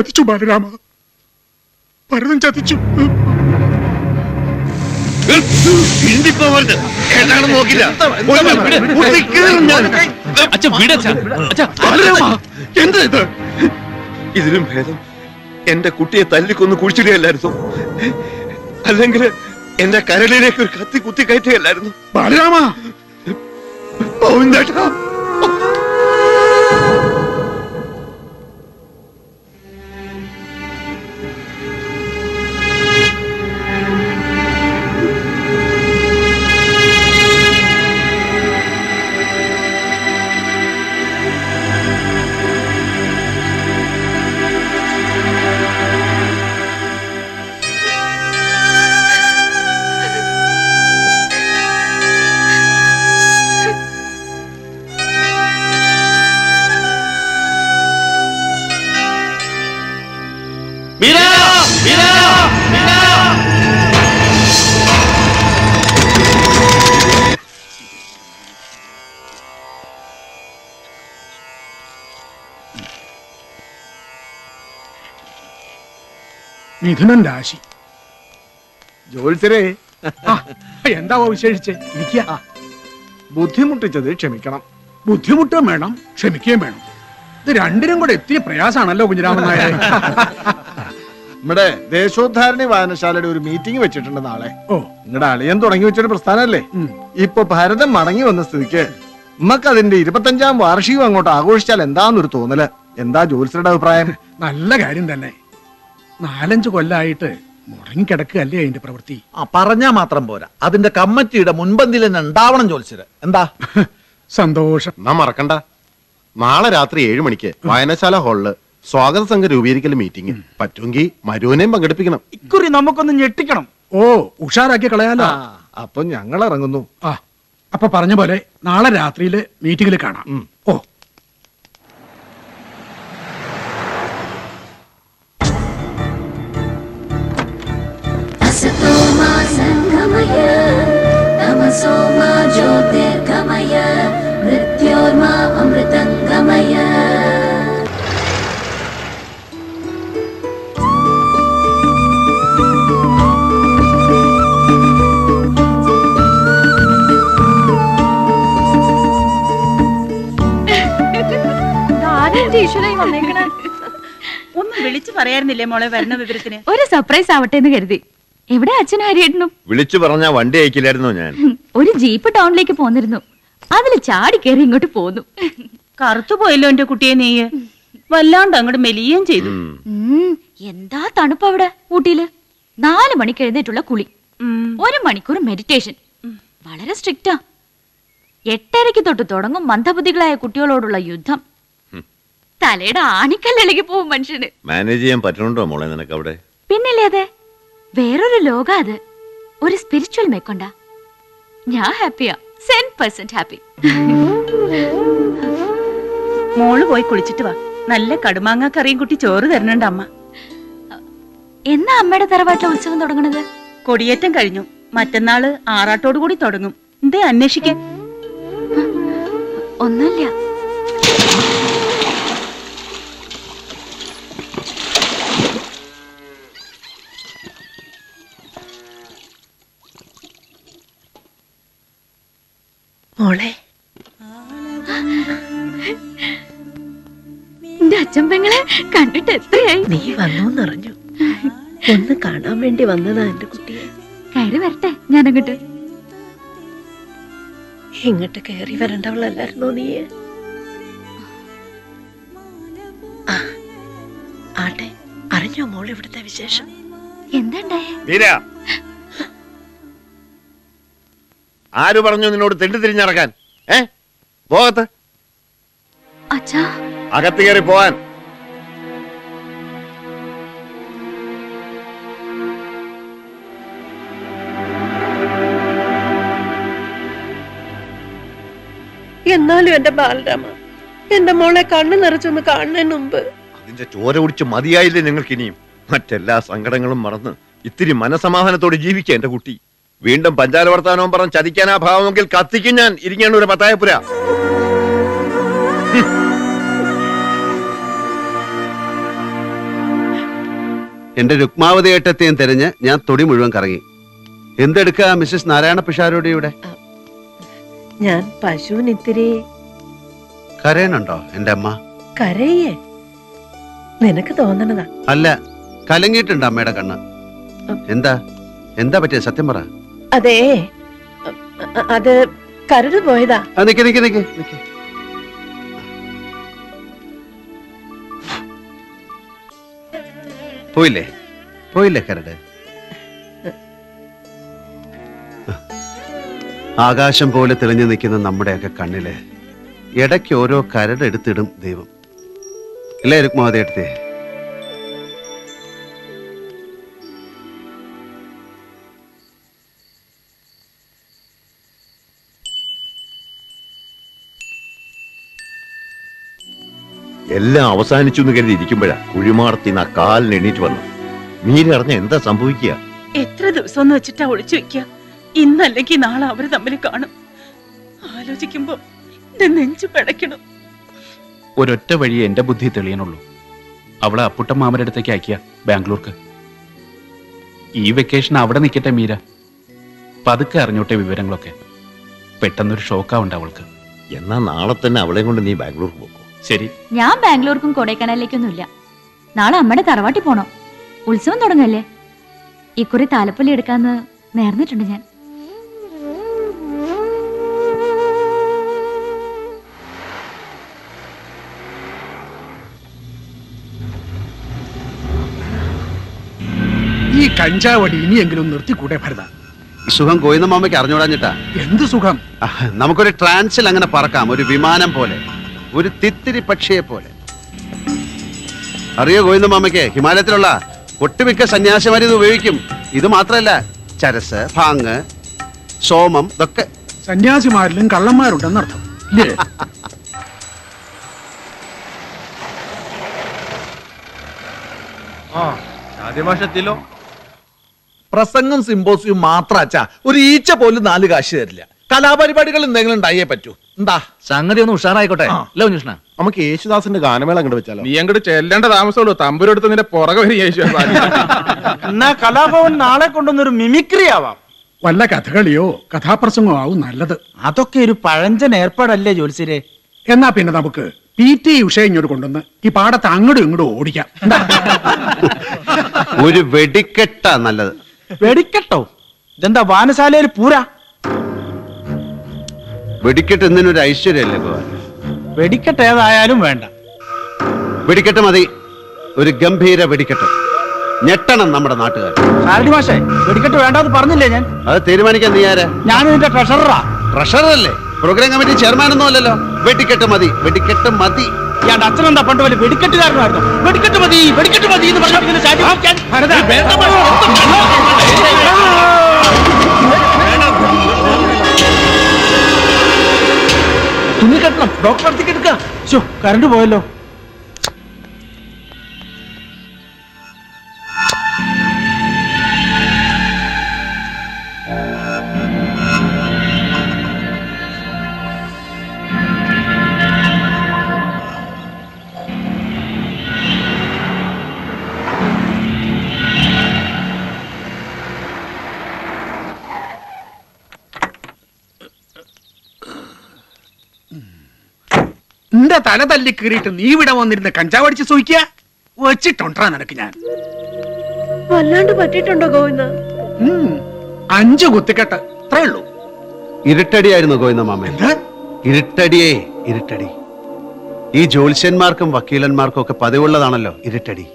ചതിച്ചു ബാലരാമ, ഭരതൻ ചതിച്ചു. എന്താ ഇത്? ഇതിലും ഭേദം എന്റെ കുട്ടിയെ തല്ലിക്കൊന്ന് കുഴിച്ചിടുകയല്ലായിരുന്നു, അല്ലെങ്കിൽ എന്റെ കരളിലേക്ക് ഒരു കത്തി കുത്തി കയറ്റുകയല്ലായിരുന്നു. ബാലരാമ, ഗോവിന്ദേട്ടാ, മിഥുനൻ രാശി. ജോത്സരേ, എന്താവോ വിശേഷിച്ച്? ഇരിക്കുക. ബുദ്ധിമുട്ടിച്ചത് ക്ഷമിക്കണം. ബുദ്ധിമുട്ടും വേണം, ക്ഷമിക്കുകയും വേണം. ഇത് രണ്ടിനും കൂടെ എത്തിയ പ്രയാസാണല്ലോ കുഞ്ഞിരാമൻ നായർ. നമ്മുടെ ദേശോദ്ധാരണി വായനശാലയുടെ ഒരു മീറ്റിംഗ് വെച്ചിട്ടുണ്ട് നാളെ. ഓ, നിങ്ങളുടെ അളിയൻ തുടങ്ങി വെച്ചൊരു പ്രസ്ഥാനല്ലേ. ഇപ്പൊ ഭാരതം മടങ്ങി വന്ന സ്ഥിതിക്ക് നമുക്ക് അതിന്റെ 25ാം വാർഷികം അങ്ങോട്ട് ആഘോഷിച്ചാൽ എന്താന്നൊരു തോന്നല്. എന്താ ജോത്സരുടെ അഭിപ്രായം? നല്ല കാര്യം തന്നെ. 4-5 കൊല്ലായിട്ട് മുടങ്ങിക്കിടക്കുകയല്ലേ അതിന്റെ പ്രവൃത്തി. പറഞ്ഞാ മാത്രം പോരാ, അതിന്റെ കമ്മിറ്റിയുടെ മുൻപന്തിയിൽ തന്നെ ഉണ്ടാവണം ജോത്സര്. എന്താ? സന്തോഷം. നാം മറക്കണ്ട, നാളെ രാത്രി 7 മണിക്ക് വായനശാല ഹാളില് സ്വാഗത സംഘ രൂപീകരിക്കൽ മീറ്റിംഗ്. പറ്റുമെങ്കിൽ മരുവിനെയും പങ്കെടുപ്പിക്കണം. ഇക്കുറി നമുക്കൊന്ന് ഞെട്ടിക്കണം. ഓ, ഉഷാറാക്കി കളയാലോ. അപ്പൊ ഞങ്ങൾ ഇറങ്ങുന്നു. അപ്പൊ പറഞ്ഞ പോലെ നാളെ രാത്രിയില് മീറ്റിംഗിൽ കാണാം. ഓ, ഒന്ന് വിളിച്ചു പറയാറുന്നില്ലേ മോളെ വരുന്ന വിവരത്തിന്? ഒരു സർപ്രൈസ് ആവട്ടെ എന്ന് കരുതി. എവിടെ അച്ഛനും ഹരിയേട്ടനും? വിളിച്ചു പറഞ്ഞാ വണ്ടി അയക്കില്ലായിരുന്നോ ഞാൻ? ഒരു ജീപ്പ് ടൗണിലേക്ക് പോന്നിരുന്നു, അതിൽ ചാടി കയറി ഇങ്ങോട്ട് പോന്നു. കറുത്തു പോയല്ലോ എന്റെ കുട്ടിയെ നീ, വല്ലാണ്ട് അങ്ങോട്ട് മെലിയുകയും ചെയ്തു. എന്താ തണുപ്പ് അവിടെ ഊട്ടിയില്. 4 മണിക്ക് എഴുന്നേറ്റുള്ള കുളി, 1 മണിക്കൂർ മെഡിറ്റേഷൻ. വളരെ സ്ട്രിക്റ്റാ. 8:30 തൊട്ട് തുടങ്ങും മന്ദബുദ്ധികളായ കുട്ടികളോടുള്ള യുദ്ധം. തലയുടെ ആണിക്കല്ലിളകി പോവും മനുഷ്യന്. മാനേജ് ചെയ്യാൻ പറ്റുന്നുണ്ടോ മോളെ നിനക്ക് അവിടെ? പിന്നില്ലേ, അതെ, വേറൊരു ലോക അത്. ഒരു സ്പിരിച്വൽ മേക്കൊണ്ട. ഞാൻ ഹാപ്പിയാ, 100% ഹാപ്പി. മോള് പോയി കുളിച്ചിട്ട് വാ. നല്ല കടുമാങ്ങ കറിയും കുട്ടി ചോറ് തരണുണ്ട് അമ്മ. എന്നാ അമ്മയുടെ തറവാട്ടിലെ ഉത്സവം തുടങ്ങണത്? കൊടിയേറ്റം കഴിഞ്ഞു, മറ്റന്നാള് ആറാട്ടോടു കൂടി തുടങ്ങും. എന്തേ അന്വേഷിക്കാൻ? ഒന്നുമില്ല. മോളെ, എന്റെ അച്ഛൻ പെങ്ങളെ കണ്ടിട്ട് എത്രയായി? നീ വന്നോന്നറിഞ്ഞു. ഒന്ന് കാണാൻ വേണ്ടി വന്നതാ എന്റെ കുട്ടിയെ. കയറി വരട്ടെ ഞാനങ്ങോട്ട്. ഇങ്ങോട്ട് കയറി വരണ്ടവളല്ലായിരുന്നോ നീ? ആട്ടെ, അറിഞ്ഞോ മോൾ ഇവിടുത്തെ വിശേഷം? എന്താ? ആര് പറഞ്ഞു നിന്നോട് തെണ്ടി തിരിഞ്ഞടക്കാൻ? പോകത്ത്, അച്ഛാ, അകത്ത് കയറി പോവാൻ. എന്നാലും എന്റെ ബാലരാമ, എന്റെ മോളെ കണ്ണു നിറച്ചൊന്ന് കാണുന്നതിന് മുമ്പ് അതിന്റെ ചോര കുടിച്ച് മതിയായില്ലേ നിങ്ങൾക്ക് ഇനിയും? മറ്റെല്ലാ സങ്കടങ്ങളും മറന്ന് ഇത്തിരി മനസമാധാനത്തോടെ ജീവിക്കുക എന്റെ കുട്ടി. വീണ്ടും പഞ്ചാര വർത്താനവും പറഞ്ഞ് ചതിക്കാനാ ഭാവമെങ്കിൽ കത്തിക്കും ഞാൻ ഇരിങ്ങാണ്ടൂരെ പത്തായപ്പുര. എന്റെ രുക്മാവതി ഏട്ടത്തെയും തിരഞ്ഞ് ഞാൻ തൊടി മുഴുവൻ കറങ്ങി. എന്തെടുക്കാ മിസ്സസ് നാരായണ പിഷാരോടി ഇവിടെ? ഞാൻ പശുവിനിത്തിരി കരയണുണ്ടോ എന്റെ അമ്മ? കരയേ? നിനക്ക് തോന്നണതാ. അല്ല, കലങ്ങിയിട്ടുണ്ട് അമ്മയുടെ കണ്ണ്. എന്താ എന്താ പറ്റിയ സത്യം പറ. അതേ, അത് കരട് പോയതാ. നിക്ക് നിക്ക് നിക്ക് നിക്ക്. പോയില്ലേ പോയില്ലേ കരട്? ആകാശം പോലെ തെളിഞ്ഞു നിൽക്കുന്ന നമ്മുടെയൊക്കെ കണ്ണില് ഇടയ്ക്ക് ഓരോ കരട് എടുത്തിടും ദൈവം. ഇല്ലേ രുക്മാവതി എടുത്തേ? എല്ലാം അവസാനിച്ചു എന്ന് കരുതി ഇരിക്കുമ്പോഴാ കുഴിമാടത്തിന്ന് ആ കാലിന് എണീറ്റ് വന്നു. മീര അറിഞ്ഞ എന്താ സംഭവിക്കുക? എത്ര ദിവസം എന്ന് വെച്ചിട്ടാ ഒളിച്ചു വെക്കുക? ഇന്നല്ലെങ്കിൽ നാളെ അവര് തമ്മിൽ കാണും. ആലോചിക്കുമ്പോ എന്റെ നെഞ്ചു പിടയ്ക്കണം. ഒരൊറ്റ വഴി എന്റെ ബുദ്ധി തെളിയണുള്ളൂ. അവളെ അപ്പുട്ടൻ മാമന്റെ അടുത്തേക്ക് അയക്കുക, ബാംഗ്ലൂർക്ക്. ഈ വെക്കേഷൻ അവിടെ നിൽക്കട്ടെ മീര. പതുക്കെ അറിഞ്ഞോട്ടെ വിവരങ്ങളൊക്കെ. പെട്ടെന്നൊരു ഷോക്കാവുണ്ട് അവൾക്ക്. എന്നാ നാളെ തന്നെ അവളെ കൊണ്ട് നീ ബാംഗ്ലൂർക്ക് പോകും. ശരി. ഞാൻ ബാംഗ്ലൂർക്കും കൊടൈക്കനാലിലേക്കൊന്നുമില്ല. നാളെ അമ്മയുടെ തറവാട്ടിൽ പോണം. ഉത്സവം തുടങ്ങല്ലേ. ഇക്കുറി താലപ്പൊലി എടുക്കാന്ന് നേർന്നിട്ടുണ്ട് ഞാൻ. ഈ കഞ്ചാവടി ഇനിയെങ്കിലും നിർത്തിക്കൂടെ ഭരത? സുഖം ഗോവിന്ദ മാമയ്ക്ക് അറിഞ്ഞോടാഞ്ഞിട്ടാ. എന്ത് സുഖം? നമുക്കൊരു ട്രാൻസിൽ അങ്ങനെ പറക്കാം, ഒരു വിമാനം പോലെ, ഒരു തിത്തിരി പക്ഷിയെ പോലെ. അറിയോ ഗോവിന്ദ മാമയ്ക്ക് ഹിമാലയത്തിലുള്ള ഒട്ടുമിക്ക സന്യാസിമാർ ഇത് ഉപയോഗിക്കും. ഇത് മാത്രല്ല, ചരസ്, ഭാങ്, സോമം ഇതൊക്കെ. സന്യാസിമാരിലും കള്ളന്മാരുണ്ടെന്നർത്ഥം ഇല്ലേ? പ്രസംഗം സിമ്പോസിയും മാത്രം അച്ഛാ. ഒരു ഈച്ച പോലും 4 കാശ് തരില്ല. കലാപരിപാടികൾ എന്തെങ്കിലും ഉണ്ടായേ പറ്റൂ. എന്താ സംഗതി ഒന്ന് ഉഷാറായിക്കോട്ടെ. അല്ല ഉണ്ണികൃഷ്ണ, നമുക്ക് യേശുദാസിന്റെ ഗാനമേള അങ്ങോട്ട് വെച്ചാലോ? നീ അങ്ങോട്ട് ചെല്ലേണ്ട താമസമുള്ളൂ. തമ്പുരെടുത്ത് നിന്റെ പുറകെ വരും യേശു. എന്നാ കലാഭവൻ നാളെ കൊണ്ടൊന്നൊരു മിമിക്രി ആവാം. വല്ല കഥകളിയോ കഥാപ്രസംഗമോ ആവും നല്ലത്. അതൊക്കെ ഒരു പഴഞ്ചൻ ഏർപ്പാടല്ലേ ജോത്സ്യരെ? എന്നാ പിന്നെ നമുക്ക് PT ഉഷ ഇങ്ങോട്ട് കൊണ്ടുവന്ന് ഈ പാടത്ത് അങ്ങോട്ടും ഇങ്ങോട്ടും ഓടിക്കാം. എന്താ? ഒരു വെടിക്കെട്ട നല്ലത്. വെടിക്കെട്ടോ? ഇതെന്താ വാനശാലയിൽ പൂരാ? വെടിക്കെട്ട് എന്തിനൊരു ഐശ്വര്യല്ലേ ഭഗവാൻ? വെടിക്കെട്ട് ഏതായാലും വേണ്ട. വെടിക്കെട്ട് മതി, ഒരു ഗംഭീര വെടിക്കെട്ട്. ഞെട്ടണം നമ്മുടെ നാട്ടുകാർ. സാരഥി മാഷേ, വെടിക്കെട്ട് വേണ്ടെന്ന് പറഞ്ഞില്ലേ ഞാൻ? അത് തീരുമാനിക്കാൻ നീ ആരാ? ഞാൻ ഇതിന്റെ ട്രഷററാ. ട്രഷറല്ലേ? പ്രോഗ്രാം കമ്മിറ്റി ചെയർമാനൊന്നും അല്ലല്ലോ. വെടിക്കെട്ട് മതി, വെടിക്കെട്ട് മതി. ഇയാളുടെ അച്ഛനെന്താ പണ്ട് വലിയ വെടിക്കെട്ടുകാരനായിരുന്നു? വെടിക്കെട്ട് മതി, വെടിക്കെട്ട് മതി എന്ന് പറഞ്ഞിങ്ങനെ ശാഠ്യം പിടിക്കാൻ. തുണി കെട്ടണം, ഡോക്ടർ അടുത്തേക്ക് എടുക്ക. കറണ്ട് പോയല്ലോ. നിന്റെ തല തല്ലി കീറിയിട്ട് നീ ഇവിടെ വന്നിരുന്ന് കഞ്ചാവടിച്ച് സൂയിക്കുക വെച്ചിട്ടുണ്ടാ നിനക്ക് ഞാൻ. വല്ലാണ്ട് പറ്റിയിട്ടുണ്ടോ ഗോവിന്ദ? 5 കുത്തിക്കെട്ട് അത്രേ ഉള്ളൂ. ഇരുട്ടടിയായിരുന്നു ഗോവിന്ദ മാമ. എന്താ? ഇരുട്ടടിയേ, ഇരുട്ടടി. ഈ ജ്യോത്സ്യന്മാർക്കും വക്കീലന്മാർക്കും ഒക്കെ പതിവുള്ളതാണല്ലോ ഇരുട്ടടി.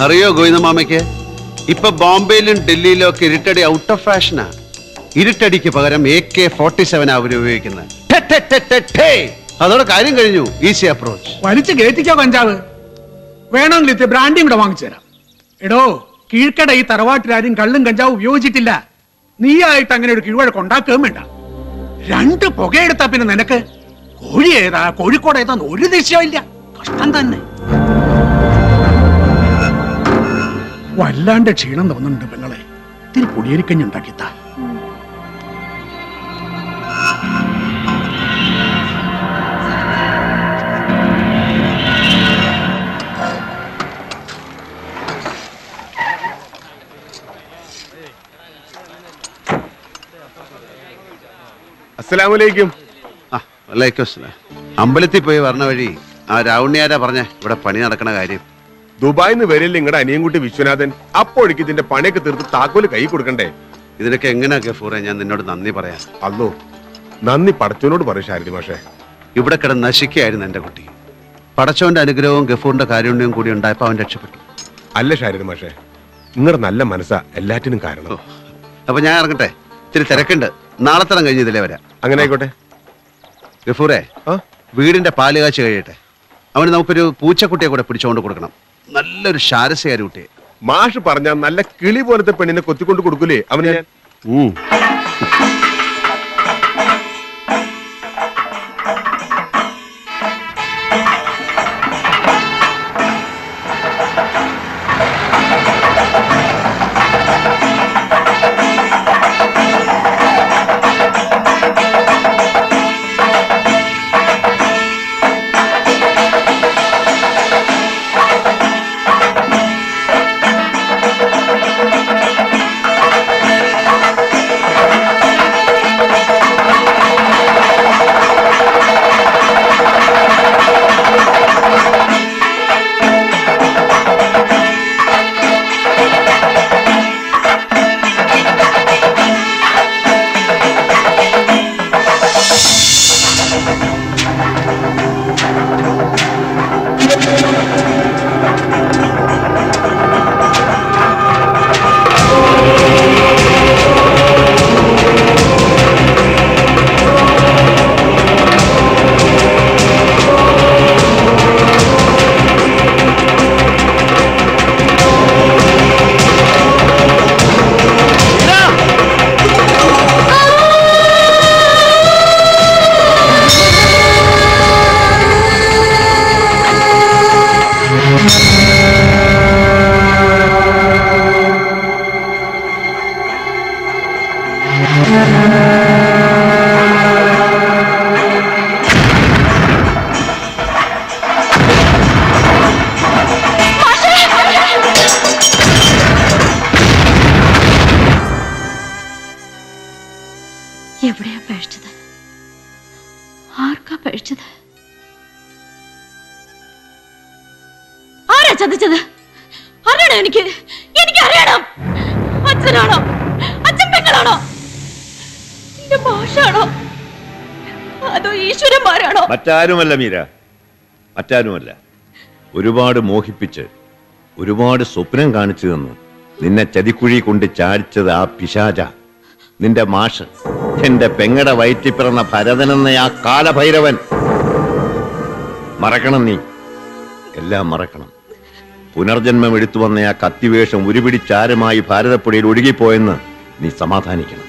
അറിയോ ഗോവിന്ദ മാമയ്ക്ക്, ഇപ്പൊ ബോംബെയിലും ഡൽഹിയിലും ഒക്കെ ഇരുട്ടടി ഔട്ട് ഓഫ് ഫാഷനാ. ഇരുട്ടടിക്ക് പകരം AK-47 അവര് ഉപയോഗിക്കുന്നത്. അതോടെ കാര്യം കഴിഞ്ഞു. Easy approach. വലിച്ചു കയറ്റിക്കോ കഞ്ചാവ്. വേണമെങ്കിൽ ഇത്തിരി ബ്രാൻഡിയും കൂടെ വാങ്ങിച്ചു തരാം. എടോ, കീഴ്ക്കട ഈ തറവാട്ടിലാരും കള്ളും കഞ്ചാവും ഉപയോഗിച്ചിട്ടില്ല. നീയായിട്ട് അങ്ങനെ ഒരു കീഴ്വഴക്ക് ഉണ്ടാക്കുകയും വേണ്ട. 2 പുകയെടുത്താ പിന്നെ നിനക്ക് കോഴി ഏതാ കോഴിക്കോട് ഏതാന്ന് ഒരു നിശ്ചയമില്ല. കഷ്ടം തന്നെ. വല്ലാണ്ട് ക്ഷീണം തോന്നുന്നുണ്ട് പെങ്ങളെ. ഇത്തിരി പൊടിയരിക്കഞ്ഞുണ്ടാക്കിത്താ. അസ്സലാമലൈക്കും. ആ വലൈക്കും അസ്സലാം. അമ്പലത്തിൽ പോയി പറഞ്ഞ വഴി ആ രാവുണ്ണിയാരാ പറഞ്ഞ ഇവിടെ പണി നടക്കണ കാര്യം? ദുബായിന്ന് വരില്ല നിങ്ങളുടെ അനിയൻകുട്ടി വിശ്വനാഥൻ. അപ്പോഴേക്ക് ഇതിന്റെ പണിയൊക്കെ തീർത്ത് താക്കോല് കൈ കൊടുക്കണ്ടേ? ഇതിനൊക്കെ എങ്ങനെയാ ഗഫൂറെ ഞാൻ നിന്നോട് നന്ദി പറയാം? അല്ലോ നന്ദി പടച്ചോനോട് പറയും ഷാരദി മാഷേ. ഇവിടെ കിടന്ന് നശിക്കുകയായിരുന്നു എൻ്റെ കുട്ടി. പടച്ചോന്റെ അനുഗ്രഹവും ഗഫൂറിന്റെ കാരുണ്യവും കൂടി ഉണ്ടായപ്പോൾ അവൻ രക്ഷപ്പെട്ടു. അല്ല ഷാരദി മാഷേ, നിങ്ങളുടെ നല്ല മനസ്സാ എല്ലാറ്റിനും കാരണം. അപ്പൊ ഞാൻ ഇറങ്ങട്ടെ, ഇത്തിരി തിരക്കുണ്ട്. നാളെ തരം കഴിഞ്ഞ് ഇതിലേ വരാം. അങ്ങനെ ആയിക്കോട്ടെ. ഗഫൂറെ, വീടിന്റെ പാല് കാച്ച് കഴിയട്ടെ. അവന് നമുക്കൊരു പൂച്ചക്കുട്ടിയെ കൂടെ പിടിച്ചുകൊണ്ട് കൊടുക്കണം. നല്ലൊരു ശാരസ്യാരി കുട്ടിയെ. മാഷ് പറഞ്ഞ നല്ല കിളി പോലത്തെ പെണ്ണിനെ കൊത്തിക്കൊണ്ട് കൊടുക്കൂലേ അവന് ഞാൻ. എവിടെയാ പഴിച്ചത്? ആർക്കാ പഴിച്ചത്? ആരാ ചതിച്ചത്? അറിയണം എനിക്ക് അറിയണം. അച്ഛനാണോ? അച്ഛൻ പെങ്ങളാണോ? എന്റെ ഭാഷയാണോ? അതോ ഈശ്വരന്മാരാണോ? മറ്റാരുമല്ല മീര, മറ്റാരുമല്ല. ഒരുപാട് മോഹിപ്പിച്ച് ഒരുപാട് സ്വപ്നം കാണിച്ചു തന്നു നിന്നെ ചതിക്കുഴി കൊണ്ട് ചാടിച്ചത് ആ പിശാച, നിന്റെ മാഷ്, എന്റെ പെങ്ങടെ വയറ്റിപ്പിറന്ന ഭരതനെന്ന ആ കാലഭൈരവൻ. മറക്കണം, നീ എല്ലാം മറക്കണം. പുനർജന്മം എടുത്തു വന്ന ആ കത്തിവേഷം ഉരുപിടിച്ചാരമായി ഭാരതപ്പുഴയിൽ ഒഴുകിപ്പോയെന്ന് നീ സമാധാനിക്കണം.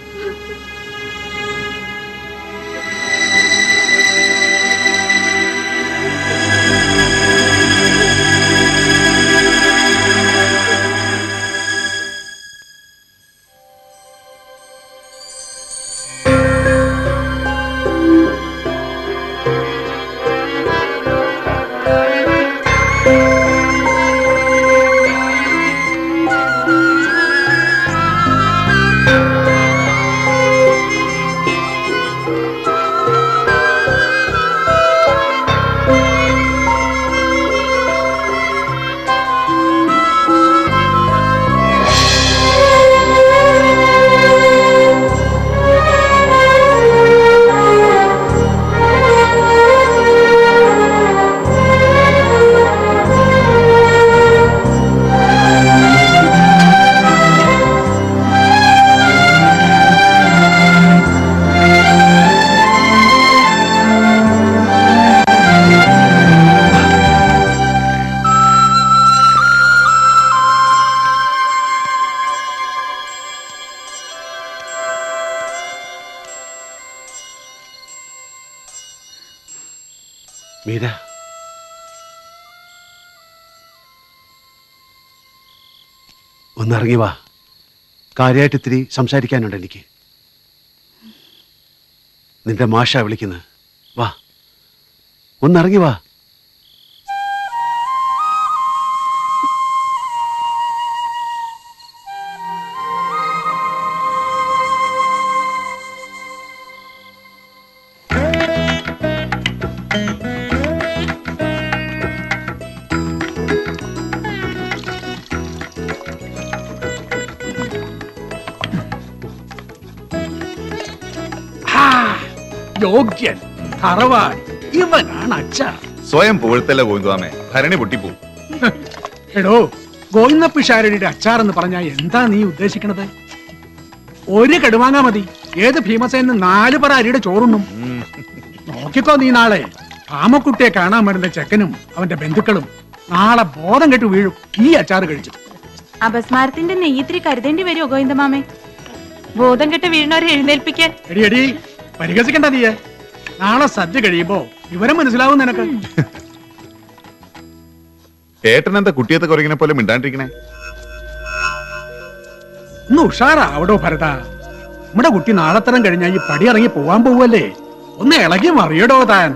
മീര, ഒന്നിറങ്ങി വാ. കാര്യമായിട്ട് ഇത്തിരി സംസാരിക്കാനുണ്ട് എനിക്ക്. നിന്റെ മാഷ വിളിക്കുന്നത്. വാ, ഒന്നിറങ്ങി വാ. യോഗ്യൻ, തറവാടി, ഇവനാണ് അച്ചാർ. സ്വയം പുകഴ്ത്തല്ല ഗോവിന്ദാമേ, ഭരണി പൊട്ടിപ്പോവും. എടോ, ഗോവിന്ദ പിഷാരടിയുടെ അച്ചാർ എന്ന് പറഞ്ഞാ എന്താ നീ ഉദ്ദേശിക്കണത്? ഒരു കടുവാങ്ങാ മതി, ഏത് ഭീമസേന് 4 പറ അരിയുടെ ചോറുണ്ണും. നോക്കിക്കോ നീ നാളെ ആമക്കുട്ടിയെ കാണാൻ വരുന്ന ചെക്കനും അവന്റെ ബന്ധുക്കളും നാളെ ബോധം കെട്ടു വീഴും ഈ അച്ചാർ കഴിച്ചു. അപസ്മാരത്തിന്റെ നെയ്യത്തിരി കരുതേണ്ടി വരുമോ ഗോവിന്ദമാമേ? ബോധം കെട്ട് വീഴുന്നവരെ എഴുന്നേൽപ്പിക്കാൻ. എടി പരിഹസിക്കണ്ട നീയെ. നാളെ സദ്യ കഴിയുമ്പോ വിവരം മനസ്സിലാവും നിനക്ക്. ഏട്ടനെന്താ കുട്ടിയത്തെ കുറയ്ക്കണ പോലെ മിണ്ടാണ്ടിരിക്കണേ? ഒന്ന് ഉഷാറാവടോ ഭരത. നമ്മുടെ കുട്ടി നാളെത്തരം കഴിഞ്ഞാൽ ഈ പടി ഇറങ്ങി പോവാൻ പോവല്ലേ. ഒന്ന് ഇളകി മറിയടോ താൻ.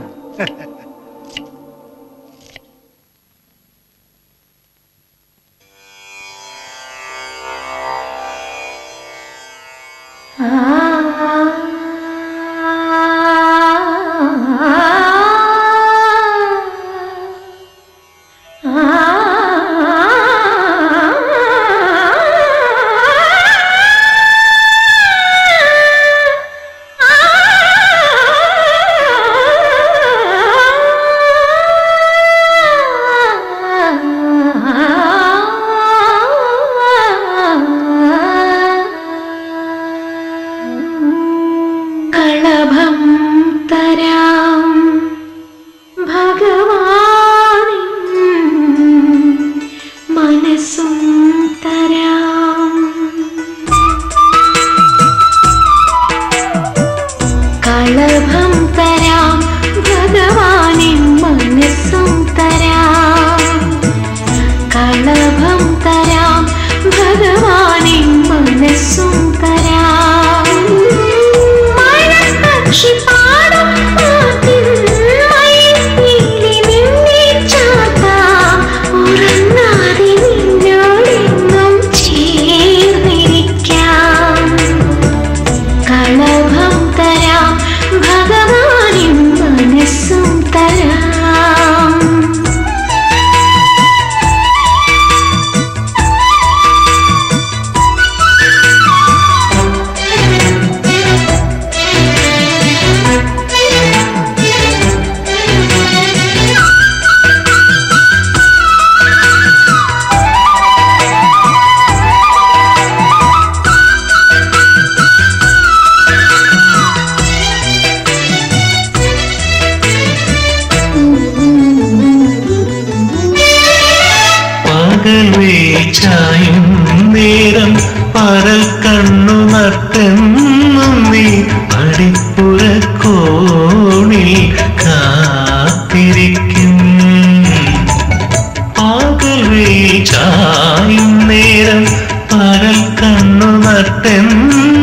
നേരം പരൽ കണ്ണു നട്ടെന്നും നീ അടിപ്പുര കോണിൽ കാത്തിരിക്കും. പകൽ ചായും നേരം പരൽ കണ്ണു നട്ടെന്നും